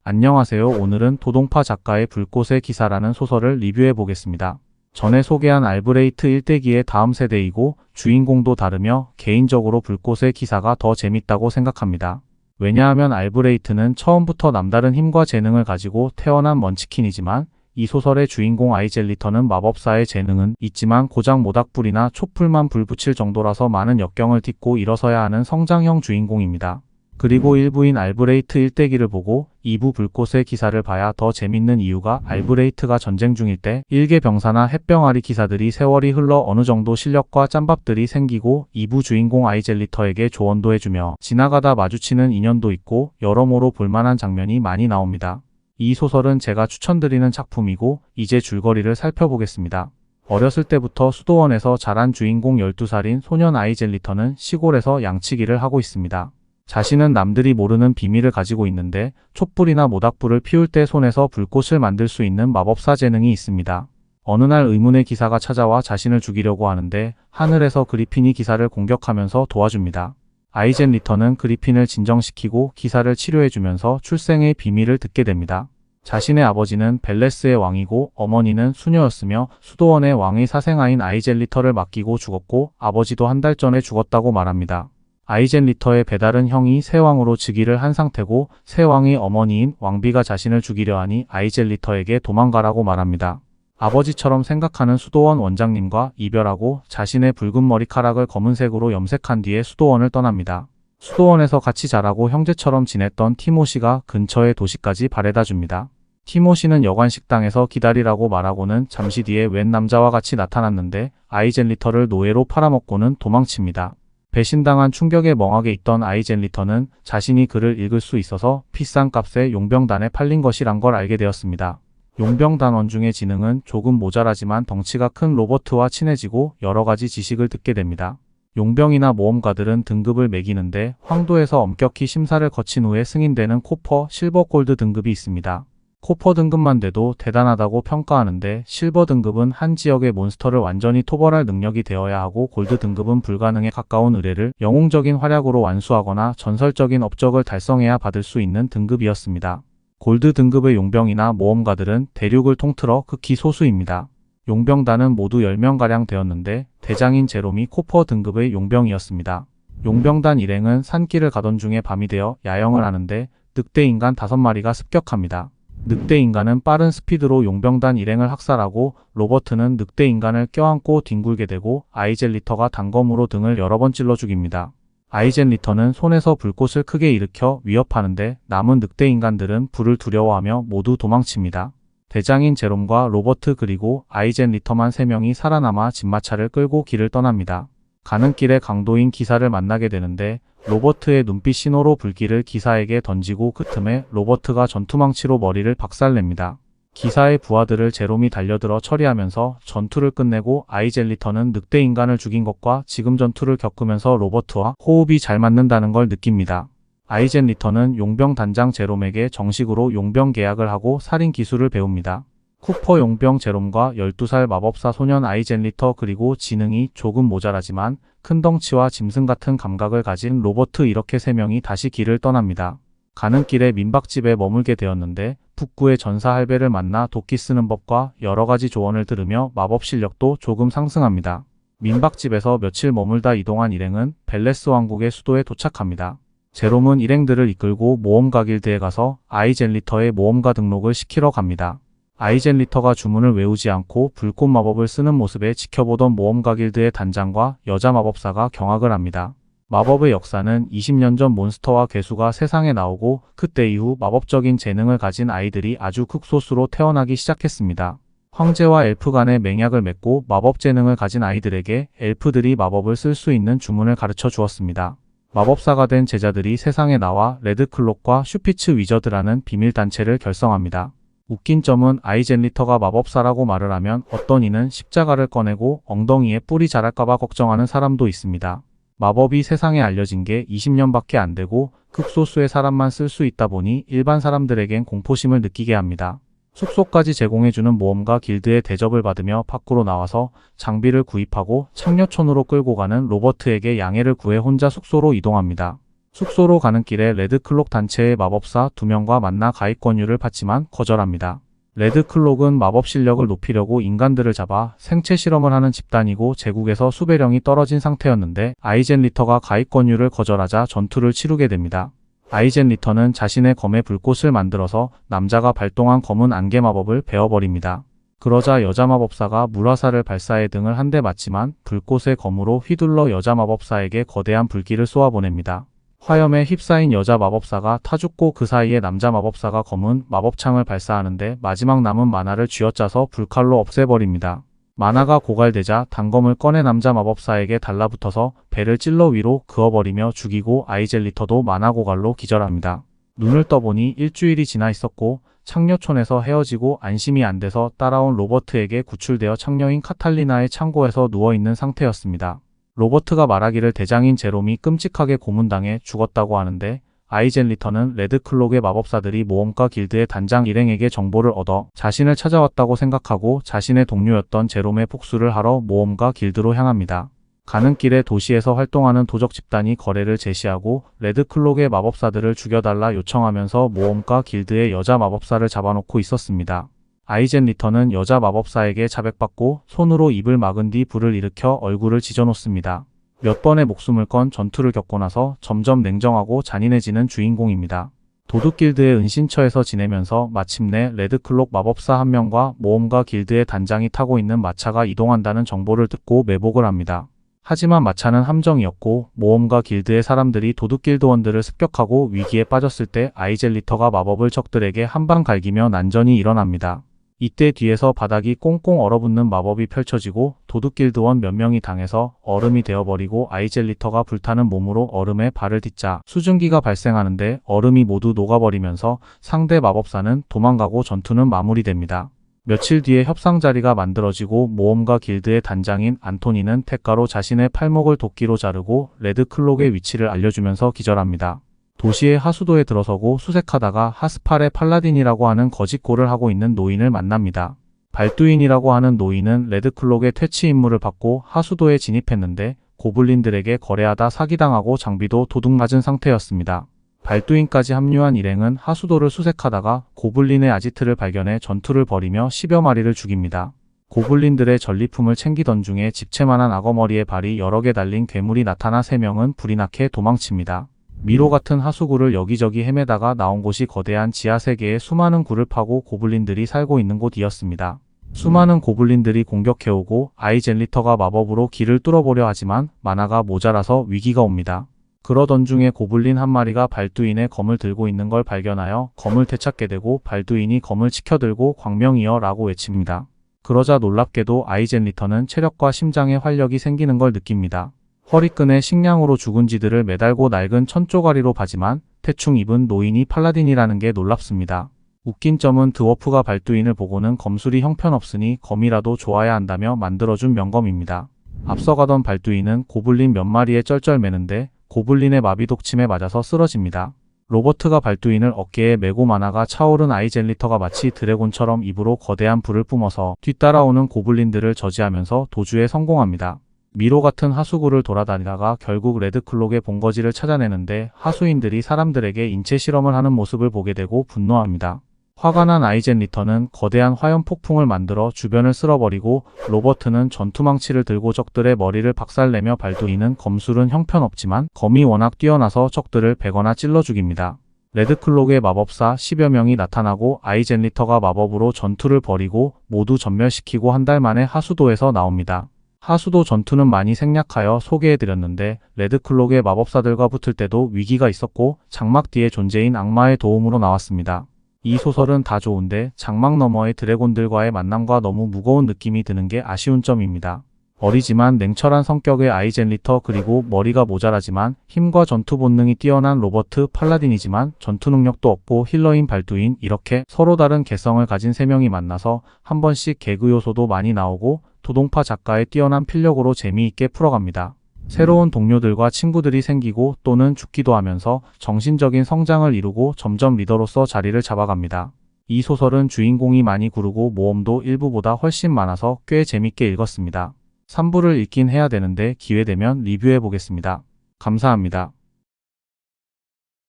안녕하세요. 오늘은 도동파 작가의 불꽃의 기사라는 소설을 리뷰해 보겠습니다. 전에 소개한 알브레이트 일대기의 다음 세대이고 주인공도 다르며 개인적으로 불꽃의 기사가 더 재밌다고 생각합니다. 왜냐하면 알브레이트는 처음부터 남다른 힘과 재능을 가지고 태어난 먼치킨이지만 이 소설의 주인공 아이젤리터는 마법사의 재능은 있지만 고작 모닥불이나 촛불만 불 붙일 정도라서 많은 역경을 딛고 일어서야 하는 성장형 주인공입니다. 그리고 일부인 알브레이트 일대기를 보고 2부 불꽃의 기사를 봐야 더 재밌는 이유가 알브레이트가 전쟁 중일 때 일개 병사나 햇병아리 기사들이 세월이 흘러 어느 정도 실력과 짬밥들이 생기고 2부 주인공 아이젤리터에게 조언도 해주며 지나가다 마주치는 인연도 있고 여러모로 볼만한 장면이 많이 나옵니다. 이 소설은 제가 추천드리는 작품이고 이제 줄거리를 살펴보겠습니다. 어렸을 때부터 수도원에서 자란 주인공 12살인 소년 아이젤리터는 시골에서 양치기를 하고 있습니다. 자신은 남들이 모르는 비밀을 가지고 있는데 촛불이나 모닥불을 피울 때 손에서 불꽃을 만들 수 있는 마법사 재능이 있습니다. 어느 날 의문의 기사가 찾아와 자신을 죽이려고 하는데 하늘에서 그리핀이 기사를 공격하면서 도와줍니다. 아이젤리터는 그리핀을 진정시키고 기사를 치료해주면서 출생의 비밀을 듣게 됩니다. 자신의 아버지는 벨레스의 왕이고 어머니는 수녀였으며 수도원의 왕의 사생아인 아이젤리터를 맡기고 죽었고 아버지도 한 달 전에 죽었다고 말합니다. 아이젤리터의 배다른 형이 새왕으로 즉위를 한 상태고 새왕의 어머니인 왕비가 자신을 죽이려 하니 아이젤리터에게 도망가라고 말합니다. 아버지처럼 생각하는 수도원 원장님과 이별하고 자신의 붉은 머리카락을 검은색으로 염색한 뒤에 수도원을 떠납니다. 수도원에서 같이 자라고 형제처럼 지냈던 티모시가 근처의 도시까지 바래다 줍니다. 티모시는 여관 식당에서 기다리라고 말하고는 잠시 뒤에 웬 남자와 같이 나타났는데 아이젤리터를 노예로 팔아먹고는 도망칩니다. 배신당한 충격에 멍하게 있던 아이젤리터는 자신이 글을 읽을 수 있어서 비싼 값에 용병단에 팔린 것이란 걸 알게 되었습니다. 용병단 원중의 지능은 조금 모자라지만 덩치가 큰 로버트와 친해지고 여러가지 지식을 듣게 됩니다. 용병이나 모험가들은 등급을 매기는데 황도에서 엄격히 심사를 거친 후에 승인되는 코퍼, 실버, 골드 등급이 있습니다. 코퍼 등급만 돼도 대단하다고 평가하는데 실버 등급은 한 지역의 몬스터를 완전히 토벌할 능력이 되어야 하고 골드 등급은 불가능에 가까운 의뢰를 영웅적인 활약으로 완수하거나 전설적인 업적을 달성해야 받을 수 있는 등급이었습니다. 골드 등급의 용병이나 모험가들은 대륙을 통틀어 극히 소수입니다. 용병단은 모두 10명가량 되었는데 대장인 제롬이 코퍼 등급의 용병이었습니다. 용병단 일행은 산길을 가던 중에 밤이 되어 야영을 하는데 늑대 인간 5마리가 습격합니다. 늑대 인간은 빠른 스피드로 용병단 일행을 학살하고 로버트는 늑대 인간을 껴안고 뒹굴게 되고 아이젤리터가 단검으로 등을 여러 번 찔러 죽입니다. 아이젤리터는 손에서 불꽃을 크게 일으켜 위협하는데 남은 늑대 인간들은 불을 두려워하며 모두 도망칩니다. 대장인 제롬과 로버트 그리고 아이젤리터만 3명이 살아남아 진마차를 끌고 길을 떠납니다. 가는 길에 강도인 기사를 만나게 되는데 로버트의 눈빛 신호로 불길을 기사에게 던지고 그 틈에 로버트가 전투망치로 머리를 박살냅니다. 기사의 부하들을 제롬이 달려들어 처리하면서 전투를 끝내고 아이젤리터는 늑대 인간을 죽인 것과 지금 전투를 겪으면서 로버트와 호흡이 잘 맞는다는 걸 느낍니다. 아이젤리터는 용병 단장 제롬에게 정식으로 용병 계약을 하고 살인 기술을 배웁니다. 쿠퍼 용병 제롬과 12살 마법사 소년 아이젤리터 그리고 지능이 조금 모자라지만 큰 덩치와 짐승 같은 감각을 가진 로버트 이렇게 3명이 다시 길을 떠납니다. 가는 길에 민박집에 머물게 되었는데 북구의 전사 할배를 만나 도끼 쓰는 법과 여러가지 조언을 들으며 마법 실력도 조금 상승합니다. 민박집에서 며칠 머물다 이동한 일행은 벨레스 왕국의 수도에 도착합니다. 제롬은 일행들을 이끌고 모험가 길드에 가서 아이젤리터의 모험가 등록을 시키러 갑니다. 아이젤리터가 주문을 외우지 않고 불꽃 마법을 쓰는 모습에 지켜보던 모험가 길드의 단장과 여자 마법사가 경악을 합니다. 마법의 역사는 20년 전 몬스터와 괴수가 세상에 나오고 그때 이후 마법적인 재능을 가진 아이들이 아주 극소수로 태어나기 시작했습니다. 황제와 엘프 간의 맹약을 맺고 마법 재능을 가진 아이들에게 엘프들이 마법을 쓸 수 있는 주문을 가르쳐 주었습니다. 마법사가 된 제자들이 세상에 나와 레드클록과 슈피츠 위저드라는 비밀단체를 결성합니다. 웃긴 점은 아이젤리터가 마법사라고 말을 하면 어떤 이는 십자가를 꺼내고 엉덩이에 뿔이 자랄까봐 걱정하는 사람도 있습니다. 마법이 세상에 알려진 게 20년밖에 안 되고 극소수의 사람만 쓸 수 있다 보니 일반 사람들에겐 공포심을 느끼게 합니다. 숙소까지 제공해주는 모험가 길드의 대접을 받으며 밖으로 나와서 장비를 구입하고 창녀촌으로 끌고 가는 로버트에게 양해를 구해 혼자 숙소로 이동합니다. 숙소로 가는 길에 레드클록 단체의 마법사 2명과 만나 가입 권유를 받지만 거절합니다. 레드클록은 마법 실력을 높이려고 인간들을 잡아 생체 실험을 하는 집단이고 제국에서 수배령이 떨어진 상태였는데 아이젠 리터가 가입 권유를 거절하자 전투를 치르게 됩니다. 아이젠 리터는 자신의 검에 불꽃을 만들어서 남자가 발동한 검은 안개 마법을 베어버립니다. 그러자 여자 마법사가 물화살을 발사해 등을 한 대 맞지만 불꽃의 검으로 휘둘러 여자 마법사에게 거대한 불길을 쏘아보냅니다. 화염에 휩싸인 여자 마법사가 타죽고 그 사이에 남자 마법사가 검은 마법창을 발사하는데 마지막 남은 만화를 쥐어짜서 불칼로 없애버립니다. 만화가 고갈되자 단검을 꺼내 남자 마법사에게 달라붙어서 배를 찔러 위로 그어버리며 죽이고 아이젠 리터도 만화 고갈로 기절합니다. 눈을 떠보니 일주일이 지나 있었고 창녀촌에서 헤어지고 안심이 안 돼서 따라온 로버트에게 구출되어 창녀인 카탈리나의 창고에서 누워있는 상태였습니다. 로버트가 말하기를 대장인 제롬이 끔찍하게 고문당해 죽었다고 하는데 아이젠 리터는 레드클록의 마법사들이 모험가 길드의 단장 일행에게 정보를 얻어 자신을 찾아왔다고 생각하고 자신의 동료였던 제롬의 복수를 하러 모험가 길드로 향합니다. 가는 길에 도시에서 활동하는 도적 집단이 거래를 제시하고 레드클록의 마법사들을 죽여달라 요청하면서 모험가 길드의 여자 마법사를 잡아놓고 있었습니다. 아이젠 리터는 여자 마법사에게 자백받고 손으로 입을 막은 뒤 불을 일으켜 얼굴을 지져놓습니다. 몇 번의 목숨을 건 전투를 겪고 나서 점점 냉정하고 잔인해지는 주인공입니다. 도둑길드의 은신처에서 지내면서 마침내 레드클록 마법사 한 명과 모험가 길드의 단장이 타고 있는 마차가 이동한다는 정보를 듣고 매복을 합니다. 하지만 마차는 함정이었고 모험가 길드의 사람들이 도둑길드원들을 습격하고 위기에 빠졌을 때 아이젠 리터가 마법을 적들에게 한방 갈기며 난전이 일어납니다. 이때 뒤에서 바닥이 꽁꽁 얼어붙는 마법이 펼쳐지고 도둑길드원 몇 명이 당해서 얼음이 되어버리고 아이젠 리터가 불타는 몸으로 얼음에 발을 딛자 수증기가 발생하는데 얼음이 모두 녹아버리면서 상대 마법사는 도망가고 전투는 마무리됩니다. 며칠 뒤에 협상 자리가 만들어지고 모험가 길드의 단장인 안토니는 택가로 자신의 팔목을 도끼로 자르고 레드클록의 위치를 알려주면서 기절합니다. 도시의 하수도에 들어서고 수색하다가 하스팔의 팔라딘이라고 하는 거짓골을 하고 있는 노인을 만납니다. 발두인이라고 하는 노인은 레드클록의 퇴치 임무를 받고 하수도에 진입했는데 고블린들에게 거래하다 사기당하고 장비도 도둑맞은 상태였습니다. 발두인까지 합류한 일행은 하수도를 수색하다가 고블린의 아지트를 발견해 전투를 벌이며 10여 마리를 죽입니다. 고블린들의 전리품을 챙기던 중에 집채만한 악어머리에 발이 여러 개 달린 괴물이 나타나 3명은 불이 나게 도망칩니다. 미로 같은 하수구를 여기저기 헤매다가 나온 곳이 거대한 지하 세계의 수많은 굴을 파고 고블린들이 살고 있는 곳이었습니다. 수많은 고블린들이 공격해오고 아이젠 리터가 마법으로 길을 뚫어보려 하지만 만화가 모자라서 위기가 옵니다. 그러던 중에 고블린 한 마리가 발두인의 검을 들고 있는 걸 발견하여 검을 되찾게 되고 발두인이 검을 치켜들고 광명이여 라고 외칩니다. 그러자 놀랍게도 아이젠 리터는 체력과 심장에 활력이 생기는 걸 느낍니다. 허리끈에 식량으로 죽은지들을 매달고 낡은 천조가리로 바지만 태충 입은 노인이 팔라딘이라는 게 놀랍습니다. 웃긴 점은 드워프가 발두인을 보고는 검술이 형편없으니 검이라도 좋아야 한다며 만들어준 명검입니다. 앞서가던 발두인은 고블린 몇 마리에 쩔쩔매는데 고블린의 마비 독침에 맞아서 쓰러집니다. 로버트가 발두인을 어깨에 메고 만화가 차오른 아이젠 리터가 마치 드래곤처럼 입으로 거대한 불을 뿜어서 뒤따라오는 고블린들을 저지하면서 도주에 성공합니다. 미로 같은 하수구를 돌아다니다가 결국 레드클록의 본거지를 찾아내는데 하수인들이 사람들에게 인체 실험을 하는 모습을 보게 되고 분노합니다. 화가 난 아이젠 리터는 거대한 화염 폭풍을 만들어 주변을 쓸어버리고 로버트는 전투망치를 들고 적들의 머리를 박살내며 발두인은 검술은 형편없지만 검이 워낙 뛰어나서 적들을 베거나 찔러 죽입니다. 레드클록의 마법사 10여 명이 나타나고 아이젠 리터가 마법으로 전투를 벌이고 모두 전멸시키고 한 달 만에 하수도에서 나옵니다. 하수도 전투는 많이 생략하여 소개해드렸는데 레드클록의 마법사들과 붙을 때도 위기가 있었고 장막 뒤의 존재인 악마의 도움으로 나왔습니다. 이 소설은 다 좋은데 장막 너머의 드래곤들과의 만남과 너무 무거운 느낌이 드는 게 아쉬운 점입니다. 어리지만 냉철한 성격의 아이젠 리터 그리고 머리가 모자라지만 힘과 전투 본능이 뛰어난 로버트 팔라딘이지만 전투 능력도 없고 힐러인 발두인 이렇게 서로 다른 개성을 가진 3명이 만나서 한 번씩 개그 요소도 많이 나오고 도동파 작가의 뛰어난 필력으로 재미있게 풀어갑니다. 새로운 동료들과 친구들이 생기고 또는 죽기도 하면서 정신적인 성장을 이루고 점점 리더로서 자리를 잡아갑니다. 이 소설은 주인공이 많이 구르고 모험도 1부보다 훨씬 많아서 꽤 재밌게 읽었습니다. 3부를 읽긴 해야 되는데 기회되면 리뷰해보겠습니다. 감사합니다.